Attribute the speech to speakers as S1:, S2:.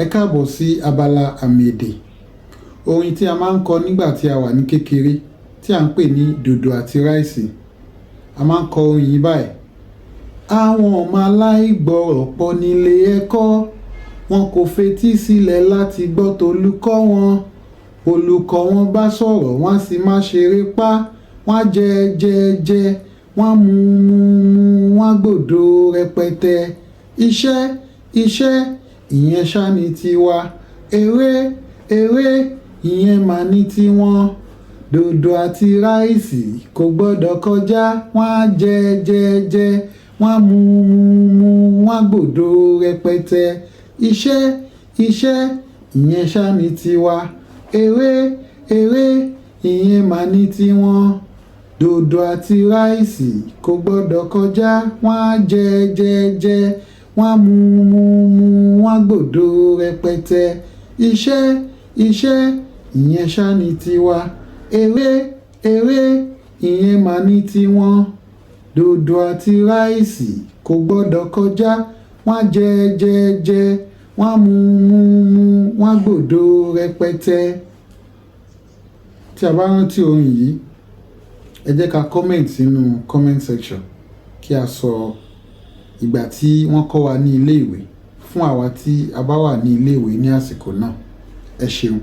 S1: Ẹ káàbọ̀ sí abala àmì èdè. Orin tí a máa ń kọ nígbà tí a wà ní kékeré tí à ń pè ní dòdò àti ráìsì. A máa ń kọ orin yìí báyìí. Àwọn ọmọ aláìgbọrọ̀ pọ̀ nílé ẹ̀kọ́, wọn kò fetí sílẹ̀ láti gbọ́ tolùkọ́ wọn. Olùkọ́ wọn bá sọ̀rọ̀, wọ́n sì máa ṣeré pá, wọ́n jẹ, wọ́n mu, wọ́n gbòdo rẹpẹtẹ. Iṣẹ́, ìyẹn ṣá ni tiwa. Eré, ìyẹn mà ní tiwọn. Dòdò àti ráìsì kò gbọ́dọ̀ kọjá, wọ́n jẹ, wọ́n mu, wọ́n gbòdo rẹpẹtẹ. Iṣẹ́, ìyẹn ṣá ni tiwa. Eré, ìyẹn mà ní tiwọn. Dòdò àti ráìsì kò gbọ́dọ̀ kọjá, wọ́n jẹ, wọ́n mu, wọ́n gbòdo rẹpẹtẹ. Iṣẹ́, ìyẹn ṣá ni tiwa. Eré, ìyẹn mà ní tiwọn. Dòdò àti ráìsì kò gbọ́dọ̀ kọjá, wọ́n jẹ, wọ́n mu, wọ́n gbòdo rẹpẹtẹ. Tí a bá rántí orin yìí, ẹ jẹ́ ká comment sínú comment section kí a sọ ìgbà tí wọ́n kọ́ wa ní ilé ìwé fún àwa tí a bá wà ní ilé ìwé ní àsìkò náà. Ẹ ṣeun.